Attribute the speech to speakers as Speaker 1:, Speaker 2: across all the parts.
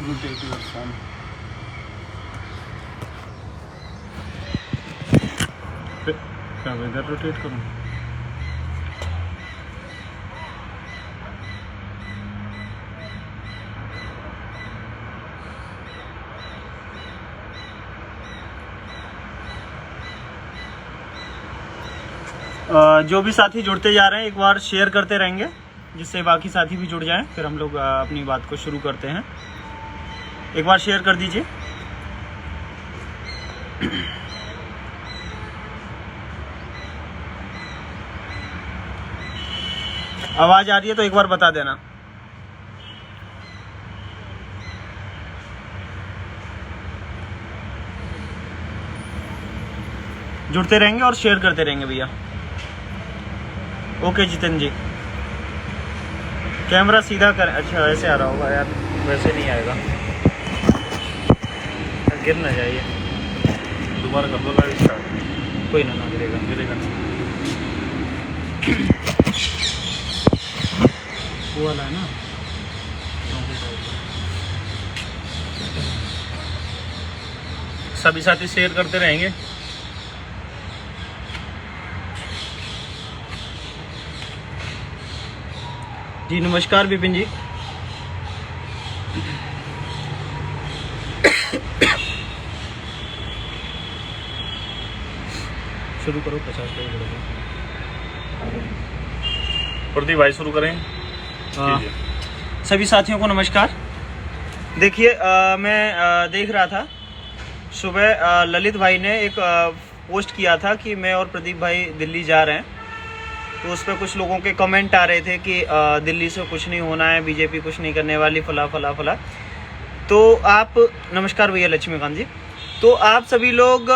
Speaker 1: Rotate your form. क्या इधर rotate करूँ?
Speaker 2: जो भी साथी जुड़ते जा रहे हैं एक बार शेयर करते रहेंगे, जिससे बाकी साथी भी जुड़ जाएं। फिर हम लोग अपनी बात को शुरू करते हैं। एक बार शेयर कर दीजिए। आवाज आ रही है तो एक बार बता देना। जुड़ते रहेंगे और शेयर करते रहेंगे भैया। ओके जितेंद्र जी, कैमरा सीधा कर। अच्छा वैसे आ रहा होगा यार, वैसे नहीं आएगा, गिर ना जाइए।
Speaker 1: दोबारा कर दो लाइव स्टार्ट।
Speaker 2: कोई ना गिरेगा।
Speaker 1: गिरेगा
Speaker 2: वो वाला है ना।
Speaker 1: सभी साथी शेयर करते रहेंगे।
Speaker 2: जी नमस्कार विपिन जी। शुरू करो 50 पे।
Speaker 1: प्रदीप भाई शुरू करें।
Speaker 2: सभी साथियों को नमस्कार। देखिए मैं देख रहा था सुबह ललित भाई ने एक पोस्ट किया था कि मैं और प्रदीप भाई दिल्ली जा रहे हैं। तो उस पर कुछ लोगों के कमेंट आ रहे थे कि दिल्ली से कुछ नहीं होना है, बीजेपी कुछ नहीं करने वाली, फला फला फला। तो आप, नमस्कार भैया लक्ष्मीकांत जी। तो आप सभी लोग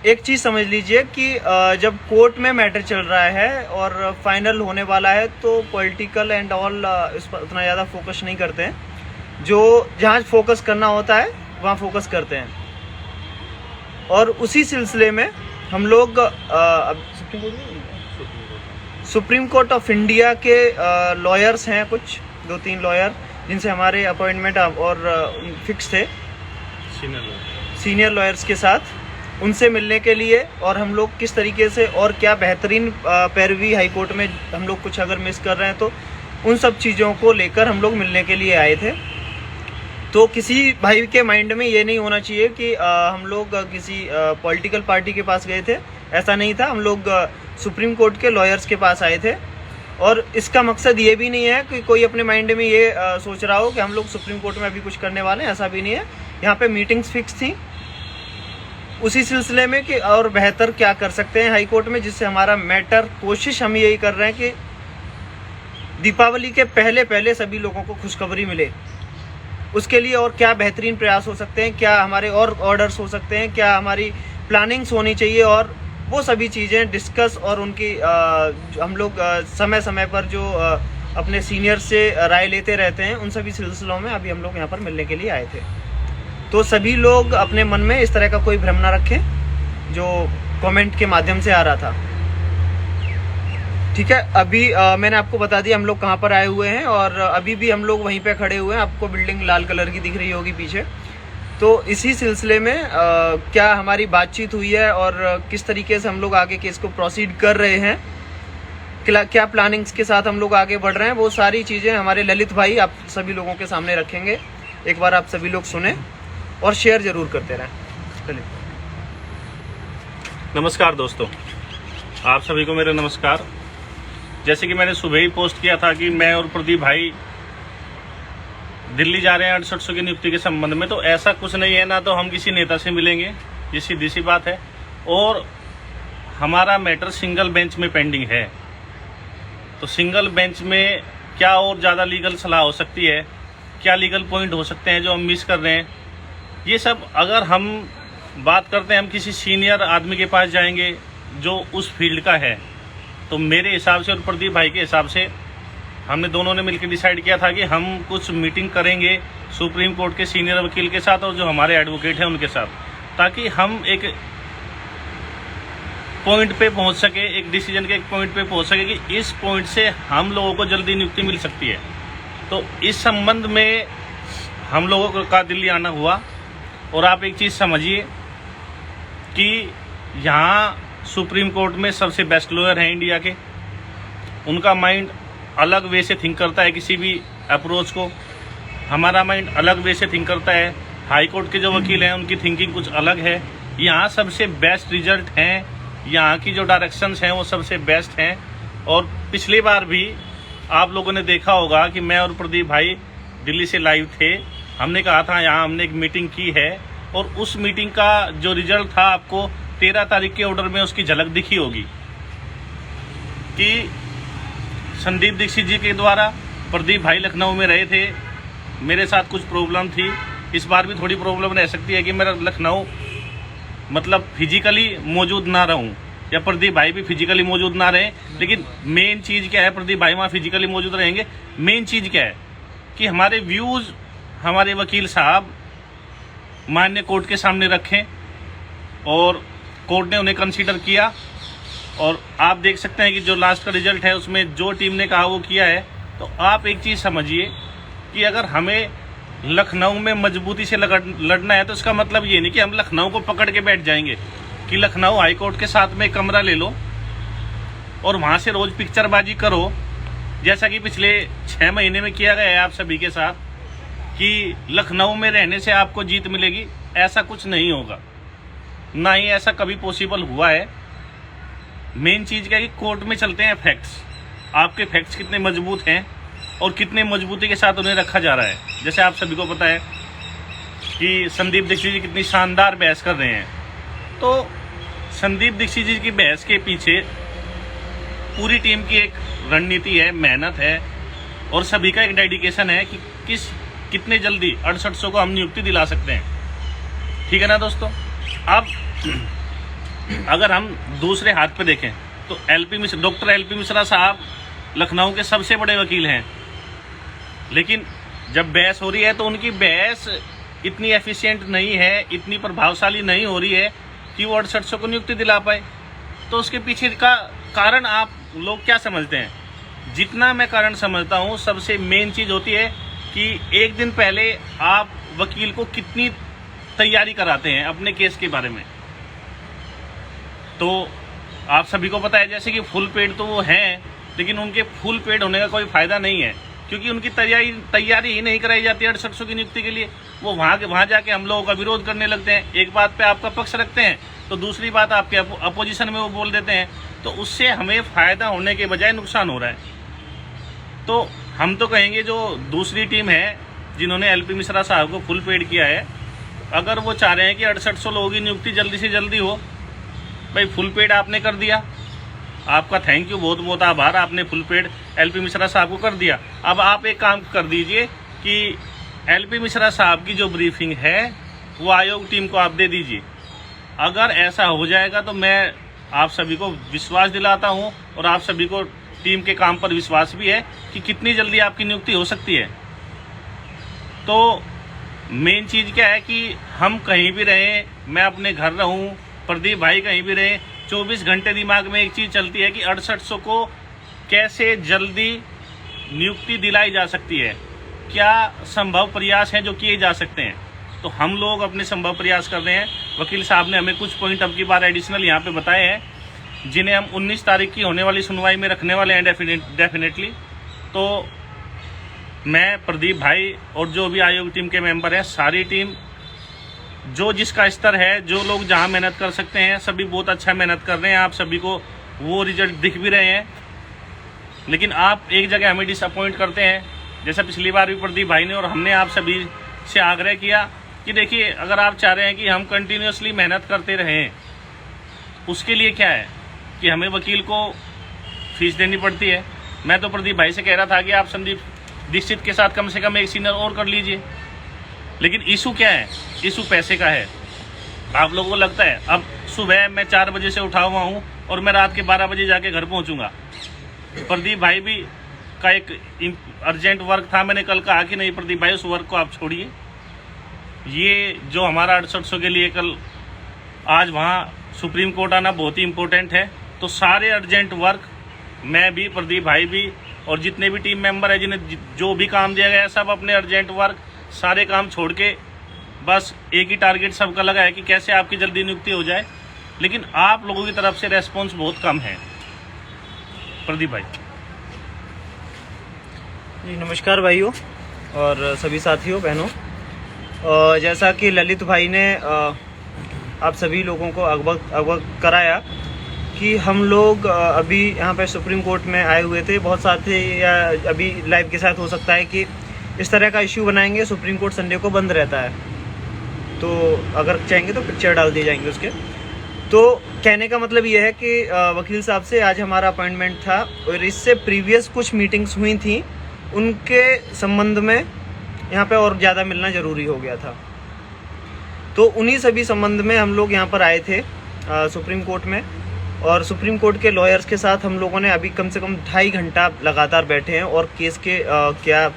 Speaker 2: एक चीज़ समझ लीजिए कि जब कोर्ट में मैटर चल रहा है और फाइनल होने वाला है तो पॉलिटिकल एंड ऑल इस पर उतना ज़्यादा फोकस नहीं करते हैं। जो जहाँ फोकस करना होता है वहाँ फोकस करते हैं। और उसी सिलसिले में हम लोग सुप्रीम कोर्ट ऑफ इंडिया के लॉयर्स हैं, कुछ 2-3 लॉयर जिनसे हमारे अपॉइंटमेंट और फिक्स थे सीनियर लॉयर्स के साथ, उनसे मिलने के लिए। और हम लोग किस तरीके से और क्या बेहतरीन पैरवी हाई कोर्ट में हम लोग कुछ अगर मिस कर रहे हैं तो उन सब चीज़ों को लेकर हम लोग मिलने के लिए आए थे। तो किसी भाई के माइंड में ये नहीं होना चाहिए कि हम लोग किसी पॉलिटिकल पार्टी के पास गए थे। ऐसा नहीं था। हम लोग सुप्रीम कोर्ट के लॉयर्स के पास आए थे। और इसका मकसद ये भी नहीं है कि कोई अपने माइंड में ये सोच रहा हो कि हम लोग सुप्रीम कोर्ट में अभी कुछ करने वाले हैं। ऐसा भी नहीं है। यहाँ पे मीटिंग्स फिक्स थी उसी सिलसिले में कि और बेहतर क्या कर सकते हैं हाई कोर्ट में, जिससे हमारा मैटर, कोशिश हम यही कर रहे हैं कि दीपावली के पहले पहले सभी लोगों को खुशखबरी मिले। उसके लिए और क्या बेहतरीन प्रयास हो सकते हैं, क्या हमारे और ऑर्डर्स हो सकते हैं, क्या हमारी प्लानिंग्स होनी चाहिए, और वो सभी चीज़ें डिस्कस और उनकी हम लोग समय समय पर जो अपने सीनियर से राय लेते रहते हैं, उन सभी सिलसिलों में अभी हम लोग यहाँ पर मिलने के लिए आए थे। तो सभी लोग अपने मन में इस तरह का कोई भ्रम ना रखें जो कमेंट के माध्यम से आ रहा था। ठीक है। अभी मैंने आपको बता दिया हम लोग कहाँ पर आए हुए हैं, और अभी भी हम लोग वहीं पे खड़े हुए हैं। आपको बिल्डिंग लाल कलर की दिख रही होगी पीछे। तो इसी सिलसिले में क्या हमारी बातचीत हुई है और किस तरीके से हम लोग आगे केस को प्रोसीड कर रहे हैं, क्या प्लानिंग्स के साथ हम लोग आगे बढ़ रहे हैं, वो सारी चीज़ें हमारे ललित भाई आप सभी लोगों के सामने रखेंगे। एक बार आप सभी लोग सुने और शेयर जरूर करते रहें। ललित,
Speaker 1: नमस्कार दोस्तों, आप सभी को मेरा नमस्कार। जैसे कि मैंने सुबह ही पोस्ट किया था कि मैं और प्रदीप भाई दिल्ली जा रहे हैं 6800 की नियुक्ति के संबंध में, तो ऐसा कुछ नहीं है। ना तो हम किसी नेता से मिलेंगे, ये सीधी सी बात है, और हमारा मैटर सिंगल बेंच में पेंडिंग है। तो सिंगल बेंच में क्या और ज़्यादा लीगल सलाह हो सकती है, क्या लीगल पॉइंट हो सकते हैं जो हम मिस कर रहे हैं, ये सब अगर हम बात करते हैं, हम किसी सीनियर आदमी के पास जाएंगे जो उस फील्ड का है। तो मेरे हिसाब से और प्रदीप भाई के हिसाब से हमने दोनों ने मिलकर डिसाइड किया था कि हम कुछ मीटिंग करेंगे सुप्रीम कोर्ट के सीनियर वकील के साथ और जो हमारे एडवोकेट हैं उनके साथ, ताकि हम एक पॉइंट पे पहुंच सके, एक डिसीजन के एक पॉइंट पे पहुंच सके कि इस पॉइंट से हम लोगों को जल्दी नियुक्ति मिल सकती है। तो इस संबंध में हम लोगों का दिल्ली आना हुआ। और आप एक चीज़ समझिए कि यहाँ सुप्रीम कोर्ट में सबसे बेस्ट लॉयर हैं इंडिया के। उनका माइंड अलग वे से थिंक करता है किसी भी अप्रोच को, हमारा माइंड अलग वे से थिंक करता है। हाई कोर्ट के जो वकील हैं उनकी थिंकिंग कुछ अलग है। यहाँ सबसे बेस्ट रिजल्ट हैं, यहाँ की जो डायरेक्शंस हैं वो सबसे बेस्ट हैं। और पिछली बार भी आप लोगों ने देखा होगा कि मैं और प्रदीप भाई दिल्ली से लाइव थे। हमने कहा था यहाँ हमने एक मीटिंग की है और उस मीटिंग का जो रिजल्ट था आपको 13 तारीख के ऑर्डर में उसकी झलक दिखी होगी कि संदीप दीक्षित जी के द्वारा प्रदीप भाई लखनऊ में रहे थे, मेरे साथ कुछ प्रॉब्लम थी। इस बार भी थोड़ी प्रॉब्लम रह सकती है कि मेरा लखनऊ मतलब फिजिकली मौजूद ना रहूं या प्रदीप भाई भी फिजिकली मौजूद ना रहे। लेकिन मेन चीज़ क्या है, प्रदीप भाई वहाँ फिजिकली मौजूद रहेंगे। मेन चीज़ क्या है कि हमारे व्यूज़ हमारे वकील साहब माननीय कोर्ट के सामने रखें और कोर्ट ने उन्हें कंसीडर किया। और आप देख सकते हैं कि जो लास्ट का रिजल्ट है उसमें जो टीम ने कहा वो किया है। तो आप एक चीज़ समझिए कि अगर हमें लखनऊ में मजबूती से लड़ना है तो इसका मतलब ये नहीं कि हम लखनऊ को पकड़ के बैठ जाएंगे कि लखनऊ हाई कोर्ट के साथ में कमरा ले लो और वहाँ से रोज़ पिक्चरबाजी करो, जैसा कि पिछले 6 महीने में किया गया है आप सभी के साथ कि लखनऊ में रहने से आपको जीत मिलेगी। ऐसा कुछ नहीं होगा, ना ही ऐसा कभी पॉसिबल हुआ है। मेन चीज़ क्या है कि कोर्ट में चलते हैं फैक्ट्स, आपके फैक्ट्स कितने मजबूत हैं और कितने मजबूती के साथ उन्हें रखा जा रहा है। जैसे आप सभी को पता है कि संदीप दीक्षित जी कितनी शानदार बहस कर रहे हैं। तो संदीप दीक्षित जी की बहस के पीछे पूरी टीम की एक रणनीति है, मेहनत है और सभी का एक डेडिकेशन है कि कितने जल्दी 6800 को हम नियुक्ति दिला सकते हैं। ठीक है ना दोस्तों। अब अगर हम दूसरे हाथ पे देखें तो डॉक्टर एलपी मिश्रा साहब लखनऊ के सबसे बड़े वकील हैं, लेकिन जब बहस हो रही है तो उनकी बहस इतनी एफिशिएंट नहीं है, इतनी प्रभावशाली नहीं हो रही है कि वो 6800 को नियुक्ति दिला पाए। तो उसके पीछे का कारण आप लोग क्या समझते हैं? जितना मैं कारण समझता हूँ, सबसे मेन चीज़ होती है कि एक दिन पहले आप वकील को कितनी तैयारी कराते हैं अपने केस के बारे में। तो आप सभी को पता है जैसे कि फुल पेड तो वो हैं, लेकिन उनके फुल पेड होने का कोई फ़ायदा नहीं है क्योंकि उनकी तैयारी ही नहीं कराई जाती है 6800 की नियुक्ति के लिए। वो वहाँ जाके हम लोगों का विरोध करने लगते हैं, एक बात पे आपका पक्ष रखते हैं तो दूसरी बात आपके अपोजिशन में वो बोल देते हैं। तो उससे हमें फ़ायदा होने के बजाय नुकसान हो रहा है। तो हम तो कहेंगे जो दूसरी टीम है जिन्होंने एलपी मिश्रा साहब को फुल पेड किया है, अगर वो चाह रहे हैं कि 6800 लोगों की नियुक्ति जल्दी से जल्दी हो, भाई फुल पेड आपने कर दिया, आपका थैंक यू, बहुत बहुत आभार, आपने फुल पेड एलपी मिश्रा साहब को कर दिया। अब आप एक काम कर दीजिए कि एलपी मिश्रा साहब की जो ब्रीफिंग है वो आयोग टीम को आप दे दीजिए। अगर ऐसा हो जाएगा तो मैं आप सभी को विश्वास दिलाता हूं और आप सभी को टीम के काम पर विश्वास भी है कि कितनी जल्दी आपकी नियुक्ति हो सकती है। तो मेन चीज़ क्या है कि हम कहीं भी रहें, मैं अपने घर रहूं, प्रदीप भाई कहीं भी रहें, 24 घंटे दिमाग में एक चीज़ चलती है कि 6800 को कैसे जल्दी नियुक्ति दिलाई जा सकती है, क्या संभव प्रयास हैं जो किए जा सकते हैं। तो हम लोग अपने संभव प्रयास कर रहे हैं। वकील साहब ने हमें कुछ पॉइंट अब की बार एडिशनल यहाँ पे बताए हैं जिन्हें हम 19 तारीख की होने वाली सुनवाई में रखने वाले हैं डेफिनेटली। तो मैं, प्रदीप भाई और जो भी आयोग टीम के मेंबर हैं, सारी टीम जो जिसका स्तर है, जो लोग जहाँ मेहनत कर सकते हैं, सभी बहुत अच्छा मेहनत कर रहे हैं। आप सभी को वो रिजल्ट दिख भी रहे हैं, लेकिन आप एक जगह हमें डिसअपॉइंट करते हैं। जैसा पिछली बार भी प्रदीप भाई ने और हमने आप सभी से आग्रह किया कि देखिए, अगर आप चाह रहे हैं कि हम कंटिन्यूसली मेहनत करते रहें, उसके लिए क्या है कि हमें वकील को फीस देनी पड़ती है। मैं तो प्रदीप भाई से कह रहा था कि आप संदीप दीक्षित के साथ कम से कम एक सीनियर और कर लीजिए, लेकिन इशू क्या है? इशू पैसे का है। आप लोगों को लगता है अब सुबह मैं 4 बजे से उठा हुआ हूँ और मैं रात के 12 बजे जाके घर पहुँचूँगा। प्रदीप भाई भी का एक अर्जेंट वर्क था, मैंने कल कहा कि नहीं प्रदीप भाई उस वर्क को आप छोड़िए, ये जो हमारा 6800 के लिए कल आज वहाँ सुप्रीम कोर्ट आना बहुत ही इम्पोर्टेंट है। तो सारे अर्जेंट वर्क मैं भी, प्रदीप भाई भी और जितने भी टीम मेंबर है जिन्हें जो भी काम दिया गया है, सब अपने अर्जेंट वर्क सारे काम छोड़ के बस एक ही टारगेट सबका लगा है कि कैसे आपकी जल्दी नियुक्ति हो जाए, लेकिन आप लोगों की तरफ से रेस्पॉन्स बहुत कम है। प्रदीप भाई
Speaker 2: जी नमस्कार भाइयों और सभी साथियों बहनों। जैसा कि ललित भाई ने आप सभी लोगों को अवगत कराया कि हम लोग अभी यहाँ पे सुप्रीम कोर्ट में आए हुए थे। बहुत सारे या अभी लाइव के साथ हो सकता है कि इस तरह का इश्यू बनाएंगे। सुप्रीम कोर्ट संडे को बंद रहता है, तो अगर चाहेंगे तो पिक्चर डाल दिए जाएंगे उसके। तो कहने का मतलब ये है कि वकील साहब से आज हमारा अपॉइंटमेंट था और इससे प्रीवियस कुछ मीटिंग्स हुई थी, उनके संबंध में यहाँ पे और ज़्यादा मिलना ज़रूरी हो गया था। तो उन्हीं सभी संबंध में हम लोग यहाँ पर आए थे सुप्रीम कोर्ट में, और सुप्रीम कोर्ट के लॉयर्स के साथ हम लोगों ने अभी कम से कम 2.5 घंटा लगातार बैठे हैं और केस के क्या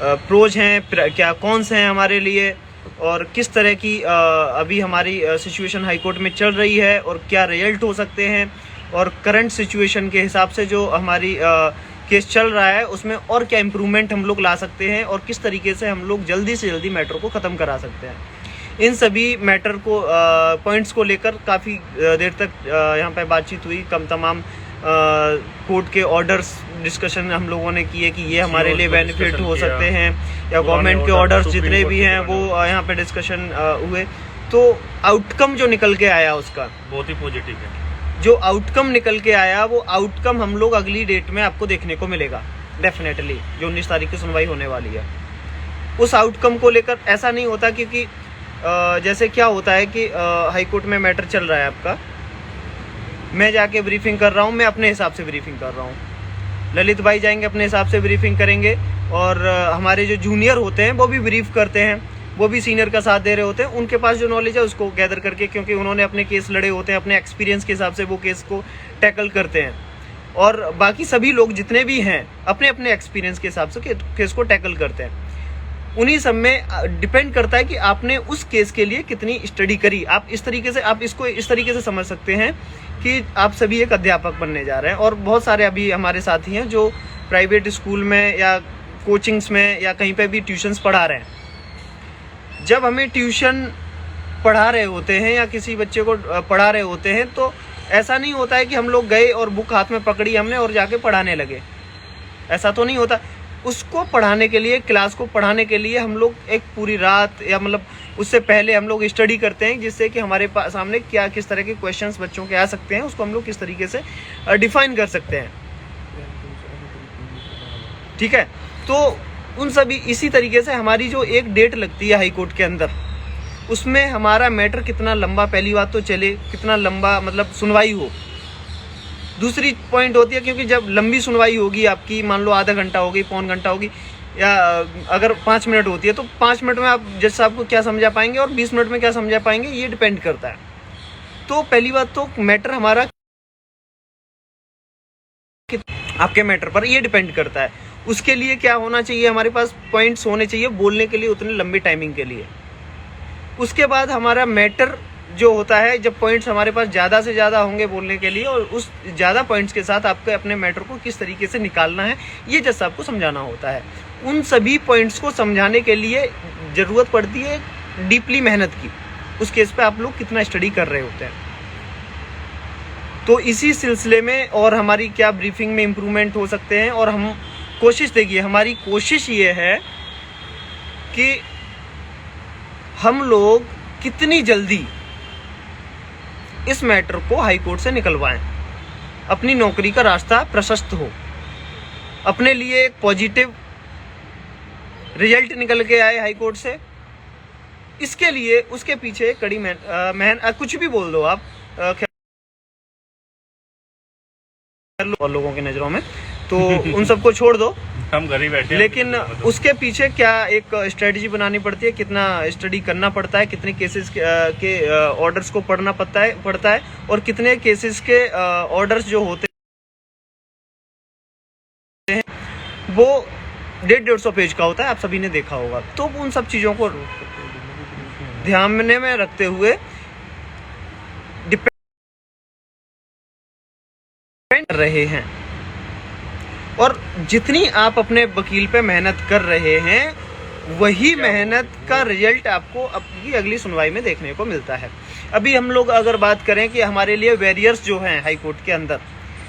Speaker 2: प्रोज हैं, क्या कॉन्स हैं हमारे लिए, और किस तरह की अभी हमारी सिचुएशन हाई कोर्ट में चल रही है और क्या रिजल्ट हो सकते हैं, और करंट सिचुएशन के हिसाब से जो हमारी केस चल रहा है उसमें और क्या इम्प्रूवमेंट हम लोग ला सकते हैं और किस तरीके से हम लोग जल्दी से जल्दी मैटर को ख़त्म करा सकते हैं। इन सभी मैटर को पॉइंट्स को लेकर काफ़ी देर तक यहाँ पे बातचीत हुई। तमाम कोर्ट के ऑर्डर्स डिस्कशन हम लोगों ने किए कि ये हमारे लिए बेनिफिट हो सकते हैं, या गवर्नमेंट के ऑर्डर्स जितने भी हैं वो यहाँ पे डिस्कशन हुए। तो आउटकम जो निकल के आया उसका
Speaker 1: बहुत ही पॉजिटिव है।
Speaker 2: जो आउटकम निकल के आया वो आउटकम हम लोग अगली डेट में आपको देखने को मिलेगा डेफिनेटली, जो 19 तारीख की सुनवाई होने वाली है। उस आउटकम को लेकर ऐसा नहीं होता, क्योंकि जैसे क्या होता है कि हाई कोर्ट में मैटर चल रहा है आपका, मैं जाके ब्रीफिंग कर रहा हूँ, मैं अपने हिसाब से ब्रीफिंग कर रहा हूँ, ललित भाई जाएंगे अपने हिसाब से ब्रीफिंग करेंगे, और हमारे जो जूनियर होते हैं वो भी ब्रीफ करते हैं, वो भी सीनियर का साथ दे रहे होते हैं। उनके पास जो नॉलेज है उसको गैदर करके, क्योंकि उन्होंने अपने केस लड़े होते हैं, अपने एक्सपीरियंस के हिसाब से वो केस को टैकल करते हैं, और बाकी सभी लोग जितने भी हैं अपने अपने एक्सपीरियंस के हिसाब से केस को टैकल करते हैं। उन्हीं सब में डिपेंड करता है कि आपने उस केस के लिए कितनी स्टडी करी। आप इस तरीके से, आप इसको इस तरीके से समझ सकते हैं कि आप सभी एक अध्यापक बनने जा रहे हैं, और बहुत सारे अभी हमारे साथी हैं जो प्राइवेट स्कूल में या कोचिंग्स में या कहीं पे भी ट्यूशन्स पढ़ा रहे हैं। जब हमें ट्यूशन पढ़ा रहे होते हैं या किसी बच्चे को पढ़ा रहे होते हैं, तो ऐसा नहीं होता है कि हम लोग गए और बुक हाथ में पकड़ी हमने और जाके पढ़ाने लगे, ऐसा तो नहीं होता। उसको पढ़ाने के लिए, क्लास को पढ़ाने के लिए हम लोग एक पूरी रात या मतलब उससे पहले हम लोग स्टडी करते हैं, जिससे कि हमारे सामने क्या किस तरह के क्वेश्चंस बच्चों के आ सकते हैं, उसको हम लोग किस तरीके से डिफाइन कर सकते हैं। ठीक है, तो उन सभी इसी तरीके से हमारी जो एक डेट लगती है हाई कोर्ट के अंदर, उसमें हमारा मैटर कितना लंबा, पहली बात तो चले, कितना लंबा मतलब सुनवाई हो। दूसरी पॉइंट होती है, क्योंकि जब लंबी सुनवाई होगी आपकी, मान लो आधा घंटा होगी, पौन घंटा होगी, या अगर 5 मिनट होती है तो 5 मिनट में आप जज साहब को क्या समझा पाएंगे और 20 मिनट में क्या समझा पाएंगे, ये डिपेंड करता है। तो पहली बात तो मैटर हमारा आपके मैटर पर ये डिपेंड करता है। उसके लिए क्या होना चाहिए, हमारे पास पॉइंट्स होने चाहिए बोलने के लिए उतने लंबी टाइमिंग के लिए। उसके बाद हमारा मैटर जो होता है, जब पॉइंट्स हमारे पास ज़्यादा से ज़्यादा होंगे बोलने के लिए, और उस ज़्यादा पॉइंट्स के साथ आपको अपने मैटर को किस तरीके से निकालना है, ये जज साहब को समझाना होता है। उन सभी पॉइंट्स को समझाने के लिए ज़रूरत पड़ती है डीपली मेहनत की। उस केस पे आप लोग कितना स्टडी कर रहे होते हैं। तो इसी सिलसिले में और हमारी क्या ब्रीफिंग में इम्प्रूवमेंट हो सकते हैं, और हम कोशिश, देखिए हमारी कोशिश ये है कि हम लोग कितनी जल्दी इस मैटर को हाई कोर्ट से निकलवाएं, अपनी नौकरी का रास्ता प्रशस्त हो, अपने लिए एक पॉजिटिव रिजल्ट निकल के आए हाई कोर्ट से। इसके लिए उसके पीछे कड़ी मेहनत, कुछ भी बोल दो आप और लोगों की नजरों में, तो उन सबको छोड़ दो,
Speaker 1: हम घर ही बैठे।
Speaker 2: लेकिन उसके पीछे क्या एक स्ट्रेटजी बनानी पड़ती है, कितना स्टडी करना पड़ता है, कितने केसेस के ऑर्डर्स को पढ़ना पड़ता है, और कितने केसेस के ऑर्डर्स जो होते हैं वो 150 पेज का होता है, आप सभी ने देखा होगा। तो उन सब चीज़ों को ध्यान में रखते हुए डिपेंड कर रहे हैं, और जितनी आप अपने वकील पे मेहनत कर रहे हैं वही मेहनत का रिजल्ट आपको अपनी अगली सुनवाई में देखने को मिलता है। अभी हम लोग अगर बात करें कि हमारे लिए बैरियर्स जो हैं हाई कोर्ट के अंदर,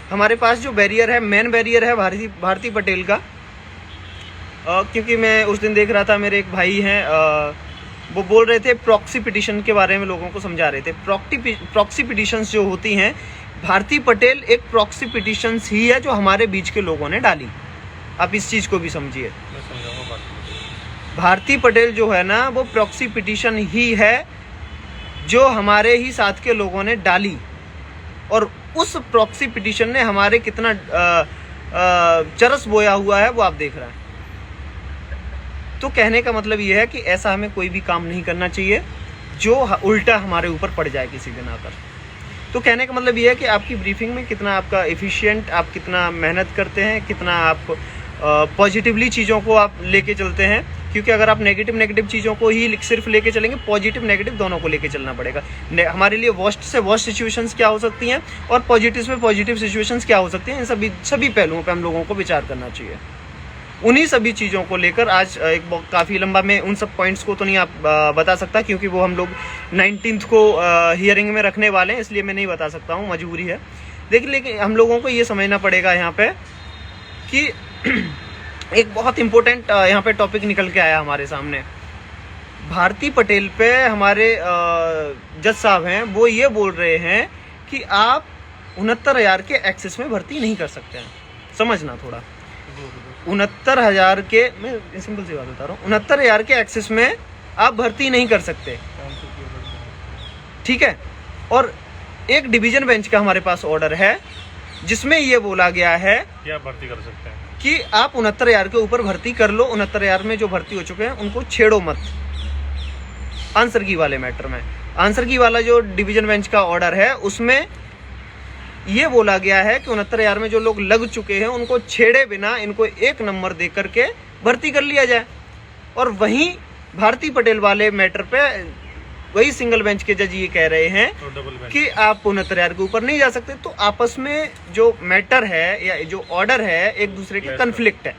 Speaker 2: हमारे पास जो बैरियर है, मेन बैरियर है भारती पटेल का। क्योंकि मैं उस दिन देख रहा था, मेरे एक भाई हैं, वो बोल रहे थे प्रॉक्सी पिटिशन के बारे में, लोगों को समझा रहे थे। प्रॉक्सी पिटिशंस जो होती हैं, भारती पटेल एक प्रॉक्सी पिटिशंस ही है जो हमारे बीच के लोगों ने डाली। आप इस चीज़ को भी समझिए। भारती पटेल जो है ना, वो प्रॉक्सी पिटिशन ही है जो हमारे ही साथ के लोगों ने डाली, और उस प्रॉक्सी पिटिशन ने हमारे कितना चरस बोया हुआ है वो आप देख रहे हैं। तो कहने का मतलब ये है कि ऐसा हमें कोई भी काम नहीं करना चाहिए जो उल्टा हमारे ऊपर पड़ जाए किसी दिन आकर। तो कहने का मतलब ये है कि आपकी ब्रीफिंग में कितना आपका एफिशिएंट, आप कितना मेहनत करते हैं, कितना आप पॉजिटिवली चीज़ों को आप लेके चलते हैं। क्योंकि अगर आप नेगेटिव चीज़ों को ही सिर्फ लेके चलेंगे, पॉजिटिव नेगेटिव दोनों को लेके चलना पड़ेगा। हमारे लिए वर्स्ट से वर्स्ट सिचुएशंस क्या हो सकती हैं और पॉजिटिव से पॉजिटिव सिचुएशंस क्या हो सकती हैं, इन सभी पहलुओं पे हम लोगों को विचार करना चाहिए। उन्हीं सभी चीज़ों को लेकर आज एक काफ़ी लंबा, मैं उन सब पॉइंट्स को तो नहीं आप बता सकता क्योंकि वो हम लोग 19 को हियरिंग में रखने वाले हैं, इसलिए मैं नहीं बता सकता हूँ, मजबूरी है। लेकिन हम लोगों को ये समझना पड़ेगा यहाँ पे कि एक बहुत इम्पोर्टेंट यहाँ पे टॉपिक निकल के आया हमारे सामने। भारती पटेल पे हमारे जज साहब हैं, वो ये बोल रहे हैं कि आप 69,000 के एक्सेस में भर्ती नहीं कर सकते हैं। समझना थोड़ा, 69,000 के, मैं सिंपल सी बात बता रहा हूँ, 69,000 के एक्सेस में आप भर्ती नहीं कर सकते, ठीक है। और एक डिवीजन बेंच का हमारे पास ऑर्डर है जिसमें ये बोला गया है
Speaker 1: कि आप भर्ती कर सकते हैं,
Speaker 2: कि आप 69,000 के ऊपर भर्ती कर लो। 69,000 में जो भर्ती हो चुके हैं उनको छेड़ो मत। आंसर की वाले मैटर में, आंसर की वाला जो डिवीजन बेंच का ऑर्डर है उसमें ये बोला गया है कि 69,000 में जो लोग लग चुके हैं उनको छेड़े बिना इनको एक नंबर दे करके भर्ती कर लिया जाए। और वहीं भारती पटेल वाले मैटर पे वही सिंगल बेंच के जज ये कह रहे हैं कि आप 69,000 के ऊपर नहीं जा सकते। तो आपस में जो मैटर है या जो ऑर्डर है एक दूसरे के कन्फ्लिक्ट है,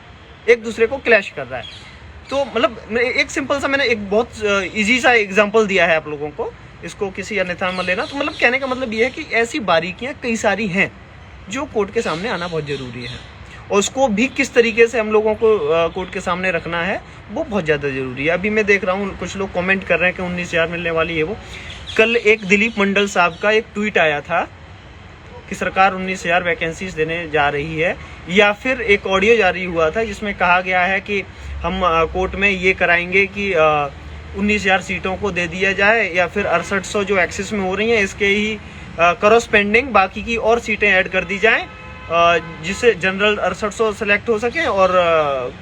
Speaker 2: एक दूसरे को क्लैश कर रहा है। तो मतलब एक सिंपल सा, मैंने एक बहुत इजी सा एग्जांपल दिया है आप लोगों को, इसको किसी अन्यथा मत लेना। तो मतलब कहने का मतलब ये है कि ऐसी बारीकियां कई सारी हैं जो कोर्ट के सामने आना बहुत ज़रूरी है, और उसको भी किस तरीके से हम लोगों को कोर्ट के सामने रखना है वो बहुत ज़्यादा ज़रूरी है। अभी मैं देख रहा हूँ कुछ लोग कमेंट कर रहे हैं कि 19,000 मिलने वाली है वो। कल एक दिलीप मंडल साहब का एक ट्वीट आया था कि सरकार 19,000 वैकेंसीज देने जा रही है, या फिर एक ऑडियो जारी हुआ था जिसमें कहा गया है कि हम कोर्ट में ये कराएंगे कि 19,000 सीटों को दे दिया जाए, या फिर 6800 जो एक्सेस में हो रही हैं इसके ही करस्पेंडिंग बाकी की और सीटें ऐड कर दी जाएं, जिससे जनरल 6800 सेलेक्ट हो सके और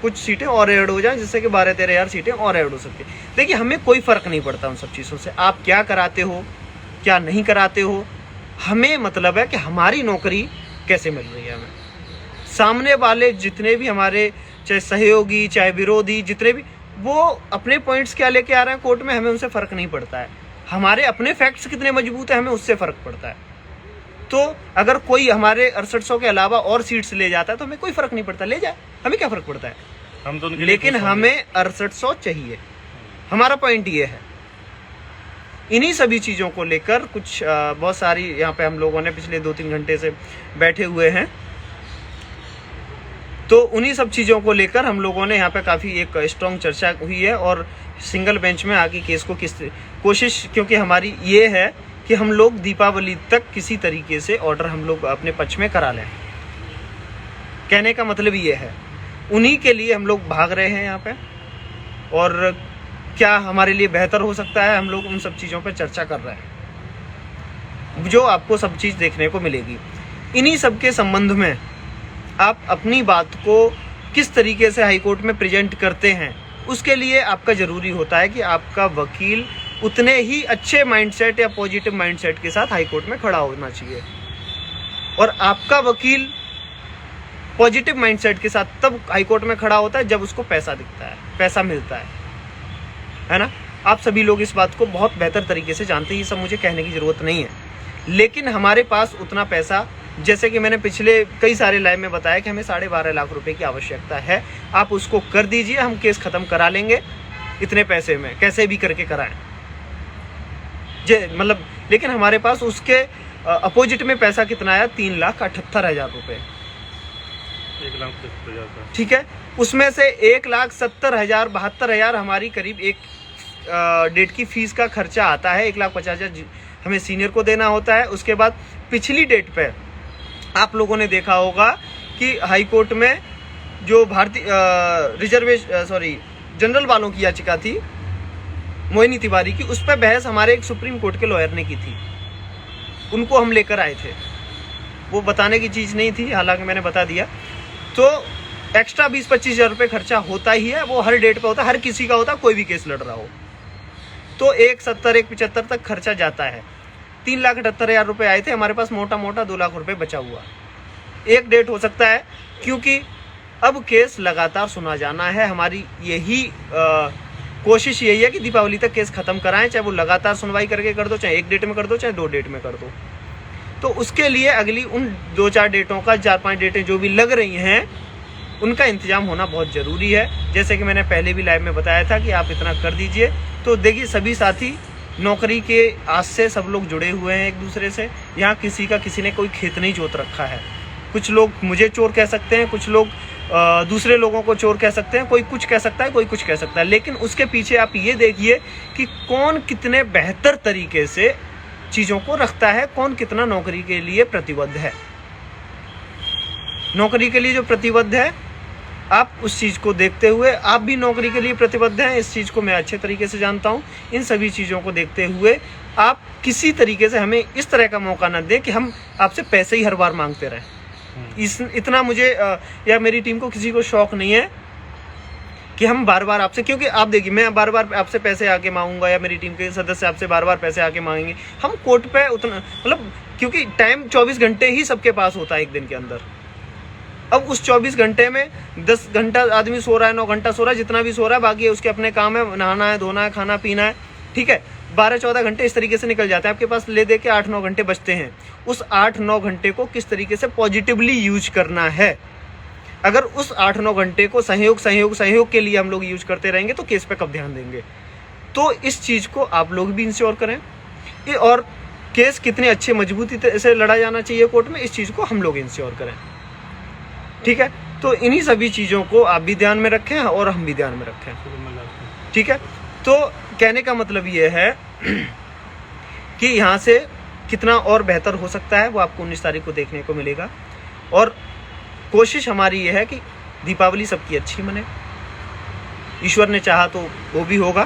Speaker 2: कुछ सीटें और ऐड हो जाएं, जिससे कि 12-13,000 सीटें और ऐड हो सके। देखिए, हमें कोई फ़र्क नहीं पड़ता उन सब चीज़ों से, आप क्या कराते हो क्या नहीं कराते हो। हमें मतलब है कि हमारी नौकरी कैसे मिल रही है हमें। सामने वाले जितने भी हमारे चाहे सहयोगी चाहे विरोधी जितने भी, वो अपने पॉइंट्स क्या लेके आ रहे हैं कोर्ट में, हमें उनसे फ़र्क नहीं पड़ता है। हमारे अपने फैक्ट्स कितने मजबूत हैं हमें उससे फ़र्क पड़ता है। तो अगर कोई हमारे 6800 के अलावा और सीट्स ले जाता है तो हमें कोई फ़र्क नहीं पड़ता, ले जाए, हमें क्या फ़र्क पड़ता है।
Speaker 1: हम तो
Speaker 2: लेकिन हमें 6800 चाहिए, हमारा पॉइंट ये है। इन्हीं सभी चीज़ों को लेकर कुछ बहुत सारी यहाँ पे हम लोगों ने पिछले 2-3 घंटे से बैठे हुए हैं, तो उन्हीं सब चीज़ों को लेकर हम लोगों ने यहाँ पे काफ़ी एक स्ट्रॉन्ग चर्चा हुई है। और सिंगल बेंच में आगे केस को किस कोशिश, क्योंकि हमारी ये है कि हम लोग दीपावली तक किसी तरीके से ऑर्डर हम लोग अपने पक्ष में करा लें। कहने का मतलब ये है, उन्हीं के लिए हम लोग भाग रहे हैं यहाँ पे, और क्या हमारे लिए बेहतर हो सकता है हम लोग उन सब चीज़ों पे चर्चा कर रहे हैं, जो आपको सब चीज़ देखने को मिलेगी। इन्हीं सब के संबंध में आप अपनी बात को किस तरीके से हाई कोर्ट में प्रेजेंट करते हैं, उसके लिए आपका ज़रूरी होता है कि आपका वकील उतने ही अच्छे माइंडसेट या पॉजिटिव माइंडसेट के साथ हाई कोर्ट में खड़ा होना चाहिए। और आपका वकील पॉजिटिव माइंडसेट के साथ तब हाई कोर्ट में खड़ा होता है जब उसको पैसा दिखता है, पैसा मिलता है ना। आप सभी लोग इस बात को बहुत बेहतर तरीके से जानते हैं, ये सब मुझे कहने की ज़रूरत नहीं है। लेकिन हमारे पास उतना पैसा, जैसे कि मैंने पिछले कई सारे लाइव में बताया कि हमें 12.5 लाख रुपए की आवश्यकता है। आप उसको कर दीजिए, हम केस ख़त्म करा लेंगे इतने पैसे में कैसे भी करके कराएं मतलब, लेकिन हमारे पास उसके अपोजिट में पैसा कितना आया, 3,78,000 रुपये।
Speaker 1: 1,70,000।
Speaker 2: ठीक है, उसमें से 1,70,000 72,000 हमारी करीब एक डेट की फीस का खर्चा आता है। 1,50,000 हमें सीनियर को देना होता है। उसके बाद पिछली डेट पे आप लोगों ने देखा होगा कि हाई कोर्ट में जो जनरल वालों की याचिका थी मोहिनी तिवारी की, उस पर बहस हमारे एक सुप्रीम कोर्ट के लॉयर ने की थी। उनको हम लेकर आए थे, वो बताने की चीज़ नहीं थी, हालांकि मैंने बता दिया। तो एक्स्ट्रा 20-25 हज़ार रुपये खर्चा होता ही है, वो हर डेट पे होता है, हर किसी का होता है, कोई भी केस लड़ रहा हो। तो 1,70,000 1,75,000 तक खर्चा जाता है। 3,78,000 रुपये आए थे, हमारे पास मोटा मोटा 2 लाख रुपये बचा हुआ। एक डेट हो सकता है, क्योंकि अब केस लगातार सुना जाना है। हमारी यही कोशिश यही है कि दीपावली तक केस खत्म कराएं, चाहे वो लगातार सुनवाई करके कर दो, चाहे एक डेट में कर दो, चाहे 2 डेट में कर दो। तो उसके लिए अगली उन 2-4 डेटों का 4-5 डेटें जो भी लग रही हैं, उनका इंतजाम होना बहुत ज़रूरी है। जैसे कि मैंने पहले भी लाइव में बताया था कि आप इतना कर दीजिए। तो देखिए, सभी साथी नौकरी के आस से सब लोग जुड़े हुए हैं एक दूसरे से। यहाँ किसी ने कोई खेत नहीं जोत रखा है। कुछ लोग मुझे चोर कह सकते हैं, कुछ लोग दूसरे लोगों को चोर कह सकते हैं, कोई कुछ कह सकता है, कोई कुछ कह सकता है। लेकिन उसके पीछे आप ये देखिए कि कौन कितने बेहतर तरीके से चीज़ों को रखता है, कौन कितना नौकरी के लिए प्रतिबद्ध है। नौकरी के लिए जो प्रतिबद्ध है, आप उस चीज़ को देखते हुए, आप भी नौकरी के लिए प्रतिबद्ध हैं, इस चीज़ को मैं अच्छे तरीके से जानता हूँ। इन सभी चीज़ों को देखते हुए आप किसी तरीके से हमें इस तरह का मौका न दें कि हम आपसे पैसे ही हर बार मांगते रहें। इतना मुझे या मेरी टीम को किसी को शौक नहीं है कि हम बार बार आपसे, क्योंकि आप देखिए, मैं बार बार आपसे पैसे आके मांगूंगा या मेरी टीम के सदस्य आपसे बार बार पैसे आके मांगेंगे, हम कोर्ट पे उतना, मतलब क्योंकि टाइम 24 घंटे ही सबके पास होता है एक दिन के अंदर। अब उस 24 घंटे में 10 घंटा आदमी सो रहा है, 9 घंटा सो रहा है, जितना भी सो रहा है, बाकी उसके अपने काम है, नहाना है, धोना है, खाना पीना है, ठीक है। 12-14 घंटे इस तरीके से निकल जाते हैं आपके पास, ले दे के 8-9 घंटे बचते हैं। उस 8-9 घंटे को किस तरीके से पॉजिटिवली यूज करना है। अगर उस 8-9 घंटे को सहयोग के लिए हम लोग यूज करते रहेंगे तो केस पे कब ध्यान देंगे। तो इस चीज़ को आप लोग भी इंश्योर करें, और केस कितने अच्छे मजबूती से लड़ा जाना चाहिए कोर्ट में, इस चीज़ को हम लोग इंश्योर करें, ठीक है। तो इन्हीं सभी चीज़ों को आप भी ध्यान में रखें और हम भी ध्यान में रखें, ठीक है। तो कहने का मतलब ये है कि यहाँ से कितना और बेहतर हो सकता है वो आपको 19 तारीख को देखने को मिलेगा। और कोशिश हमारी ये है कि दीपावली सबकी अच्छी मने, ईश्वर ने चाहा तो वो भी होगा।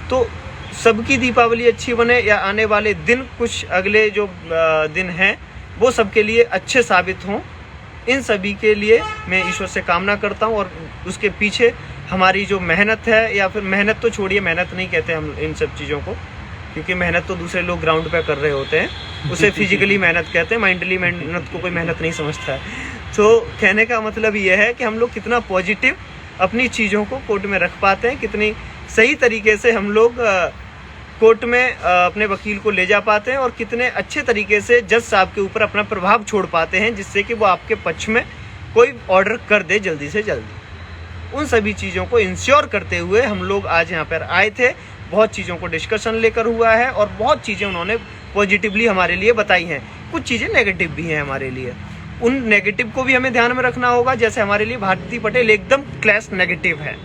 Speaker 2: तो सबकी दीपावली अच्छी बने, या आने वाले दिन कुछ अगले जो दिन हैं वो सबके लिए अच्छे साबित हों, इन सभी के लिए मैं ईश्वर से कामना करता हूँ। और उसके पीछे हमारी जो मेहनत है, या फिर मेहनत तो छोड़िए, मेहनत नहीं कहते हम इन सब चीज़ों को, क्योंकि मेहनत तो दूसरे लोग ग्राउंड पे कर रहे होते हैं, उसे फिजिकली मेहनत कहते हैं, माइंडली मेहनत को कोई मेहनत नहीं समझता है। तो कहने का मतलब ये है कि हम लोग कितना पॉजिटिव अपनी चीज़ों को कोर्ट में रख पाते हैं, कितनी सही तरीके से हम लोग कोर्ट में अपने वकील को ले जा पाते हैं, और कितने अच्छे तरीके से जज साहब के ऊपर अपना प्रभाव छोड़ पाते हैं, जिससे कि वो आपके पक्ष में कोई ऑर्डर कर दे जल्दी से जल्दी। उन सभी चीज़ों को इंश्योर करते हुए हम लोग आज यहाँ पर आए थे। बहुत चीज़ों को डिस्कशन लेकर हुआ है, और बहुत चीज़ें उन्होंने पॉजिटिवली हमारे लिए बताई हैं, कुछ चीज़ें नेगेटिव भी हैं हमारे लिए। उन नेगेटिव को भी हमें ध्यान में रखना होगा। जैसे हमारे लिए भारती पटेल एकदम क्लैश नेगेटिव है।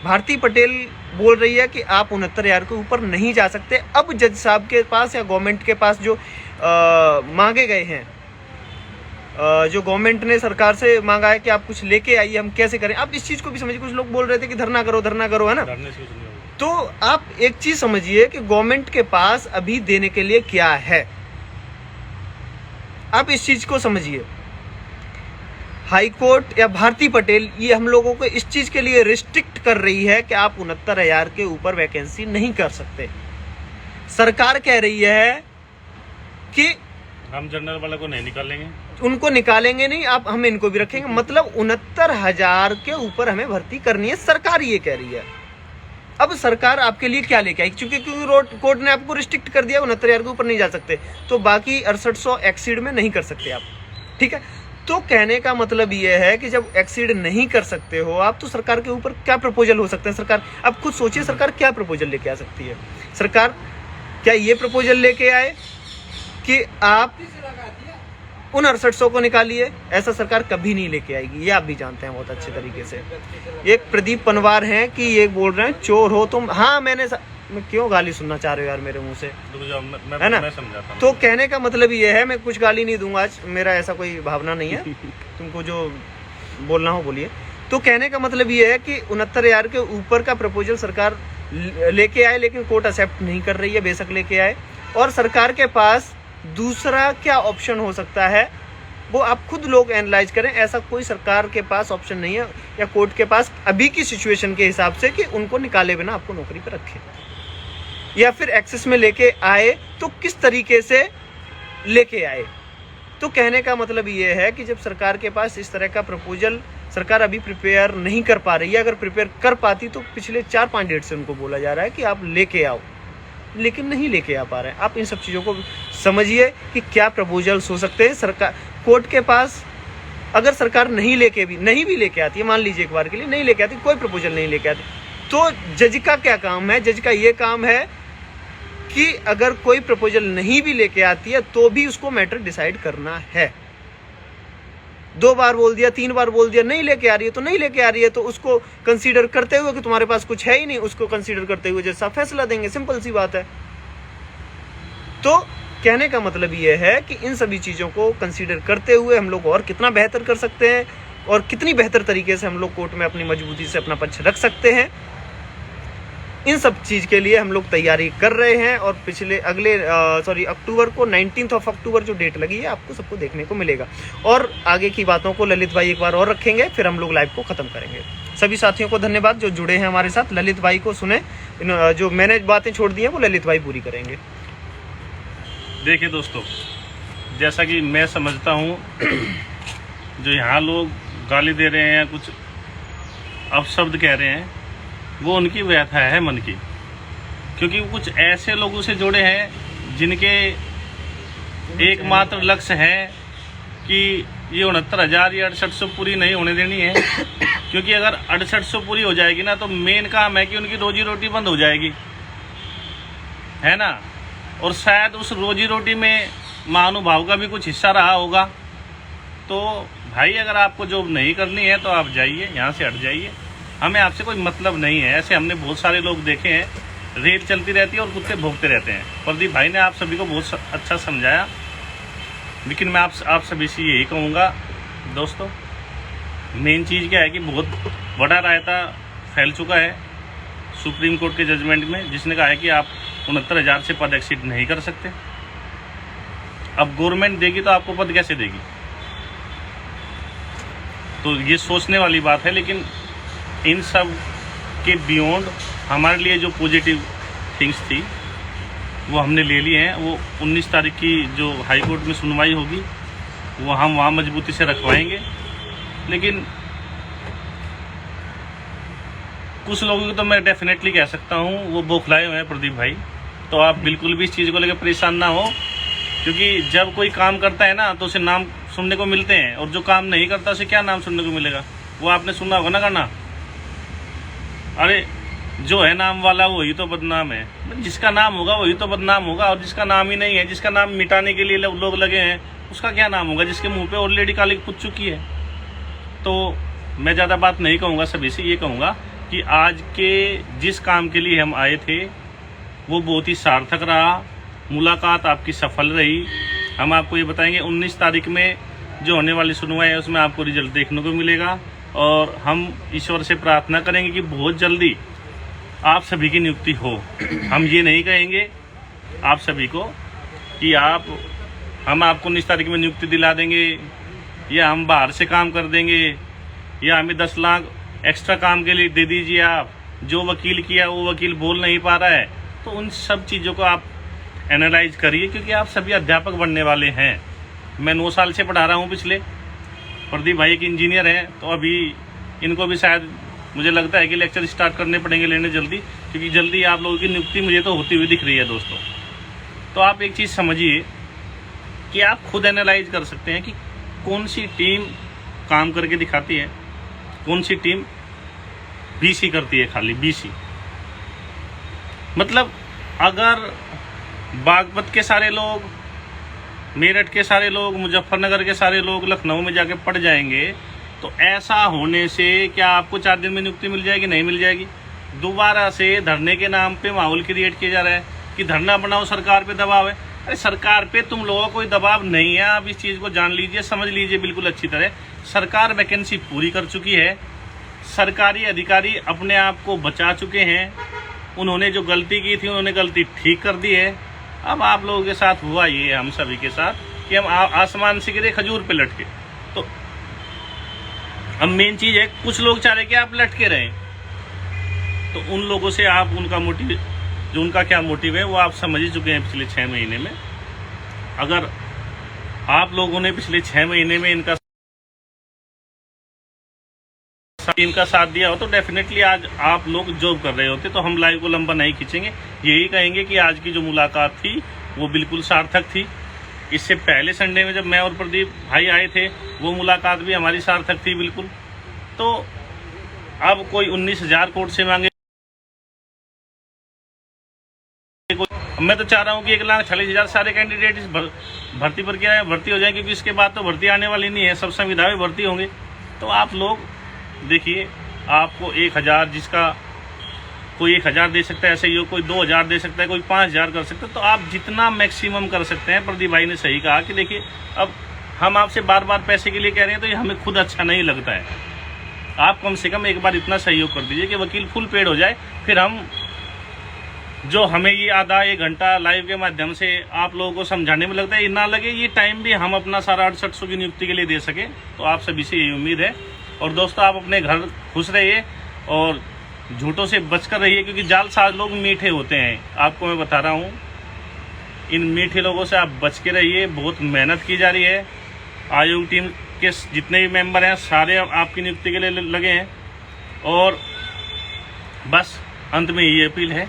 Speaker 2: भारती पटेल बोल रही है कि आप 69,000 के ऊपर नहीं जा सकते। अब जज साहब के पास या गवर्नमेंट के पास जो मांगे गए हैं, जो गवर्नमेंट ने सरकार से मांगा है कि आप कुछ लेके आइए, हम कैसे करें। आप इस चीज़ को भी समझिए, कुछ लोग बोल रहे थे कि धरना करो, है ना। तो आप एक चीज़ समझिए कि गवर्नमेंट के पास अभी देने के लिए क्या है, आप इस चीज़ को समझिए। हाई कोर्ट या भारती पटेल ये हम लोगों को इस चीज़ के लिए रिस्ट्रिक्ट कर रही है कि आप 69,000 के ऊपर वैकेंसी नहीं कर सकते। सरकार कह रही है कि
Speaker 1: हम जनरल वाले को नहीं निकालेंगे,
Speaker 2: उनको निकालेंगे नहीं, आप हम इनको भी रखेंगे। मतलब 69,000 के ऊपर हमें भर्ती करनी है, सरकार ये कह रही है। अब सरकार आपके लिए क्या लेके आई, क्योंकि कोर्ट ने आपको रिस्ट्रिक्ट कर दिया, 69,000 के ऊपर नहीं जा सकते, तो बाकी 6800 एक्सीड में नहीं कर सकते आप, ठीक है। तो कहने का मतलब ये है कि जब एक्सीड नहीं कर सकते हो आप, तो सरकार के ऊपर क्या प्रपोजल हो सकते हैं? सरकार, अब खुद सोचिए, सरकार क्या प्रपोजल लेके आ सकती है? सरकार क्या ये प्रपोजल लेके आए कि आप उन 6800 को निकालिए? ऐसा सरकार कभी नहीं लेके आएगी, ये आप भी जानते हैं बहुत अच्छे तरीके से। एक प्रदीप पनवार हैं कि ये बोल रहे हैं चोर हो तुम। हाँ, मैं क्यों गाली सुनना चाह रहे हो यार मेरे मुंह से, है ना?
Speaker 1: मैं समझाता हूं।
Speaker 2: तो कहने का मतलब ये है, मैं कुछ गाली नहीं दूंगा आज, मेरा ऐसा कोई भावना नहीं है। तुमको जो बोलना हो बोलिए। तो कहने का मतलब ये है कि 69,000 के ऊपर का प्रपोजल सरकार लेके आए, लेकिन कोर्ट एक्सेप्ट नहीं कर रही है। बेशक लेके आए, और सरकार के पास दूसरा क्या ऑप्शन हो सकता है वो आप खुद लोग एनालाइज करें। ऐसा कोई सरकार के पास ऑप्शन नहीं है, या कोर्ट के पास अभी की सिचुएशन के हिसाब से, कि उनको निकाले बिना आपको नौकरी पर रखे, या फिर एक्सेस में लेके आए तो किस तरीके से लेके आए। तो कहने का मतलब ये है कि जब सरकार के पास इस तरह का प्रपोजल सरकार अभी प्रिपेयर नहीं कर पा रही है, अगर प्रिपेयर कर पाती तो पिछले 4-5 डेट से उनको बोला जा रहा है कि आप लेके आओ, लेकिन नहीं लेके आ पा रहे हैं। आप इन सब चीज़ों को समझिए कि क्या प्रपोजल्स हो सकते हैं सरकार कोर्ट के पास। अगर सरकार नहीं भी लेके आती है, मान लीजिए एक बार के लिए नहीं लेके आती, कोई प्रपोजल नहीं लेके आती, तो जज का क्या काम है? जज का ये काम है कि अगर कोई प्रपोजल नहीं भी लेके आती है तो भी उसको मैटर डिसाइड करना है। 2 बार बोल दिया, 3 बार बोल दिया, नहीं लेके आ रही है तो नहीं लेके आ रही है, तो उसको कंसीडर करते हुए कि तुम्हारे पास कुछ है ही नहीं, उसको कंसीडर करते हुए जैसा फैसला देंगे, सिंपल सी बात है। तो कहने का मतलब ये है कि इन सभी चीज़ों को कंसीडर करते हुए हम लोग और कितना बेहतर कर सकते हैं, और कितनी बेहतर तरीके से हम लोग कोर्ट में अपनी मजबूती से अपना पक्ष रख सकते हैं, इन सब चीज़ के लिए हम लोग तैयारी कर रहे हैं। और अक्टूबर को 19 अक्टूबर जो डेट लगी है, आपको सबको देखने को मिलेगा। और आगे की बातों को ललित भाई एक बार और रखेंगे, फिर हम लोग लाइव को ख़त्म करेंगे। सभी साथियों को धन्यवाद जो जुड़े हैं हमारे साथ। ललित भाई को सुने, जो मैंने बातें छोड़ दी हैं वो ललित भाई पूरी करेंगे।
Speaker 1: देखिए दोस्तों, जैसा कि मैं समझता हूँ, जो यहाँ लोग गाली दे रहे हैं, कुछ अपशब्द कह रहे हैं, वो उनकी व्यथा है मन की, क्योंकि वो कुछ ऐसे लोगों से जुड़े हैं जिनके एकमात्र लक्ष्य है कि ये 69,000 या 6800 पूरी नहीं होने देनी है। क्योंकि अगर 6800 पूरी हो जाएगी ना, तो मेन काम है कि उनकी रोजी रोटी बंद हो जाएगी, है ना? और शायद उस रोजी रोटी में महानुभाव का भी कुछ हिस्सा रहा होगा। तो भाई, अगर आपको जॉब नहीं करनी है तो आप जाइए, यहाँ से हट जाइए, हमें आपसे कोई मतलब नहीं है। ऐसे हमने बहुत सारे लोग देखे हैं, रेल चलती रहती है और कुत्ते भौंकते रहते हैं। प्रदीप भाई ने आप सभी को बहुत अच्छा समझाया, लेकिन मैं आप सभी से यही कहूँगा दोस्तों, मेन चीज़ क्या है कि बहुत बड़ा रायता फैल चुका है सुप्रीम कोर्ट के जजमेंट में, जिसने कहा है कि आप 69,000 से पद एक्सीड नहीं कर सकते। अब गवर्नमेंट देगी तो आपको पद कैसे देगी? तो ये सोचने वाली बात है। लेकिन इन सब के बियॉन्ड हमारे लिए जो पॉजिटिव थिंग्स थी वो हमने ले लिए हैं। वो 19 तारीख की जो हाई कोर्ट में सुनवाई होगी वो हम वहाँ मजबूती से रखवाएंगे। लेकिन कुछ लोगों को तो मैं डेफिनेटली कह सकता हूँ वो बौखलाए हुए हैं प्रदीप भाई। तो आप बिल्कुल भी इस चीज़ को लेकर परेशान ना हो, क्योंकि जब कोई काम करता है ना तो उसे नाम सुनने को मिलते हैं, और जो काम नहीं करता उसे क्या नाम सुनने को मिलेगा? वो आपने सुना होगा ना गाना, अरे जो है नाम वाला वही तो बदनाम है। जिसका नाम होगा वही तो बदनाम होगा, और जिसका नाम ही नहीं है, जिसका नाम मिटाने के लिए लोग लगे हैं, उसका क्या नाम होगा? जिसके मुंह पे ऑलरेडी काली पुत चुकी है। तो मैं ज़्यादा बात नहीं कहूँगा, सभी से ये कहूँगा कि आज के जिस काम के लिए हम आए थे वो बहुत ही सार्थक रहा, मुलाकात आपकी सफल रही। हम आपको ये बताएंगे 19 तारीख में जो होने वाली सुनवाई है उसमें आपको रिजल्ट देखने को मिलेगा, और हम ईश्वर से प्रार्थना करेंगे कि बहुत जल्दी आप सभी की नियुक्ति हो। हम ये नहीं कहेंगे आप सभी को कि हम आपको 19 तारीख में नियुक्ति दिला देंगे, या हम बाहर से काम कर देंगे, या हमें 10 लाख एक्स्ट्रा काम के लिए दे दीजिए। आप जो वकील किया वो वकील बोल नहीं पा रहा है, तो उन सब चीज़ों को आप एनालाइज करिए, क्योंकि आप सभी अध्यापक बनने वाले हैं। मैं 9 साल से पढ़ा रहा हूँ पिछले। प्रदीप भाई एक इंजीनियर हैं, तो अभी इनको भी शायद मुझे लगता है कि लेक्चर स्टार्ट करने पड़ेंगे लेने जल्दी, क्योंकि जल्दी आप लोगों की नियुक्ति मुझे तो होती हुई दिख रही है दोस्तों। तो आप एक चीज़ समझिए कि आप खुद एनालाइज कर सकते हैं कि कौन सी टीम काम करके दिखाती है, कौन सी टीम बीसी करती है, खाली बीसी। मतलब अगर बागपत के सारे लोग, मेरठ के सारे लोग, मुजफ्फरनगर के सारे लोग लखनऊ में जाके पढ़ जाएंगे तो ऐसा होने से क्या आपको 4 दिन में नियुक्ति मिल जाएगी? नहीं मिल जाएगी। दोबारा से धरने के नाम पे माहौल क्रिएट किया जा रहा है कि धरना बनाओ, सरकार पे दबाव है। अरे सरकार पे तुम लोगों को कोई दबाव नहीं है, आप इस चीज़ को जान लीजिए, समझ लीजिए बिल्कुल अच्छी तरह। सरकार वैकेंसी पूरी कर चुकी है, सरकारी अधिकारी अपने आप को बचा चुके हैं, उन्होंने जो गलती की थी उन्होंने गलती ठीक कर दी है। अब आप लोगों के साथ हुआ ये, हम सभी के साथ, कि हम आसमान से गिरे खजूर पे लटके। तो अब मेन चीज़ है, कुछ लोग चाह रहे कि आप लटके रहें, तो उन लोगों से आप उनका मोटिव, जो उनका क्या मोटिव है वो आप समझ ही चुके हैं पिछले 6 महीने में। अगर आप लोगों ने पिछले 6 महीने में इनका टीम का साथ दिया हो तो डेफिनेटली आज आप लोग जॉब कर रहे होते। तो हम लाइव को लंबा नहीं खींचेंगे, यही कहेंगे कि आज की जो मुलाकात थी वो बिल्कुल सार्थक थी। इससे पहले संडे में जब मैं और प्रदीप भाई आए थे वो मुलाकात भी हमारी सार्थक थी बिल्कुल। तो अब कोई 19,000 कोर्ट से मांगे, मैं तो चाह रहा हूँ कि 1,40,000 सारे कैंडिडेट इस भर्ती प्रक्रिया में भर्ती हो जाए, क्योंकि इसके बाद तो भर्ती आने वाली नहीं है, सब संविदा में भर्ती होंगे। तो आप लोग देखिए, आपको 1,000, जिसका कोई 1,000 दे सकता है ऐसे ही, कोई 2,000 दे सकता है, कोई 5,000 कर सकता है। तो आप जितना मैक्सिमम कर सकते हैं, प्रदीप भाई ने सही कहा कि देखिए अब हम आपसे बार बार पैसे के लिए कह रहे हैं तो ये हमें खुद अच्छा नहीं लगता है। आप कम से कम एक बार इतना सहयोग कर दीजिए कि वकील फुल पेड हो जाए, फिर हम जो हमें ये आधा 1 घंटा लाइव के माध्यम से आप लोगों को समझाने में लगता है, ये ना लगे, ये टाइम भी हम अपना सारा 6800 की नियुक्ति के लिए दे सके। तो आप सभी से यही उम्मीद है। और दोस्तों, आप अपने घर खुश रहिए और झूठों से बचकर रहिए, क्योंकि जालसाज लोग मीठे होते हैं, आपको मैं बता रहा हूँ। इन मीठे लोगों से आप बच के रहिए। बहुत मेहनत की जा रही है, आयोग टीम के जितने भी मेंबर हैं सारे आपकी नियुक्ति के लिए लगे हैं। और बस अंत में ये अपील है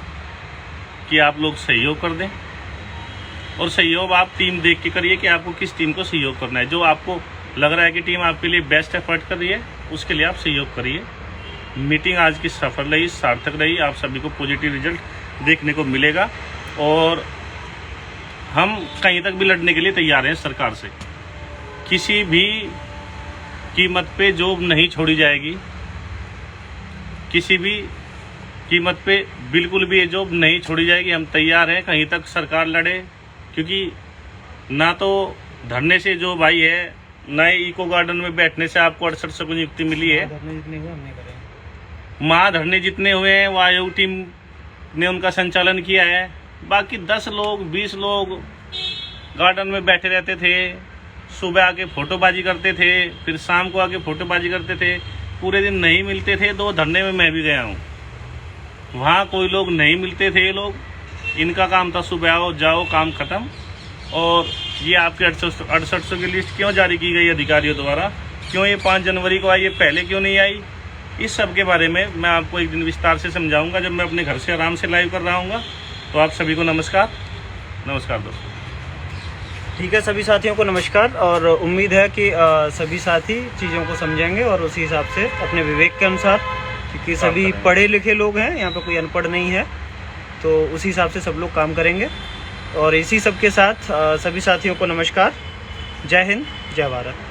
Speaker 1: कि आप लोग सहयोग कर दें, और सहयोग आप टीम देख के करिए कि आपको किस टीम को सहयोग करना है। जो आपको लग रहा है कि टीम आपके लिए बेस्ट एफर्ट कर रही है, उसके लिए आप सहयोग करिए। मीटिंग आज की सफल रही, सार्थक रही, आप सभी को पॉजिटिव रिजल्ट देखने को मिलेगा। और हम कहीं तक भी लड़ने के लिए तैयार हैं सरकार से। किसी भी कीमत पे जॉब नहीं छोड़ी जाएगी, किसी भी कीमत पे बिल्कुल भी ये जॉब नहीं छोड़ी जाएगी। हम तैयार हैं, कहीं तक सरकार लड़े, क्योंकि ना तो धरने से जो भाई है, ना ही इको गार्डन में बैठने से आपको 6800 की नियुक्ति मिली है। धरने जितने हुए हैं वो आयोग टीम ने उनका संचालन किया है। बाकी 10 लोग 20 लोग गार्डन में बैठे रहते थे, सुबह आके फोटोबाजी करते थे, फिर शाम को आके फोटोबाजी करते थे, पूरे दिन नहीं मिलते थे। 2 धरने में मैं भी गया हूँ, वहाँ कोई लोग नहीं मिलते थे। लोग, इनका काम था सुबह आओ जाओ, काम खत्म। और ये आपके 6800 की लिस्ट क्यों जारी की गई अधिकारियों द्वारा, क्यों ये 5 जनवरी को आई, ये पहले क्यों नहीं आई, इस सब के बारे में मैं आपको एक दिन विस्तार से समझाऊंगा जब मैं अपने घर से आराम से लाइव कर रहा हूँ। तो आप सभी को नमस्कार दोस्तों।
Speaker 2: ठीक है, सभी साथियों को नमस्कार। और उम्मीद है कि सभी साथी चीज़ों को समझेंगे और उसी हिसाब से अपने विवेक के अनुसार, क्योंकि सभी पढ़े लिखे लोग हैं, यहाँ पे कोई अनपढ़ नहीं है, तो उसी हिसाब से सब लोग काम करेंगे। और इसी सब के साथ सभी साथियों को नमस्कार। जय हिंद, जय भारत।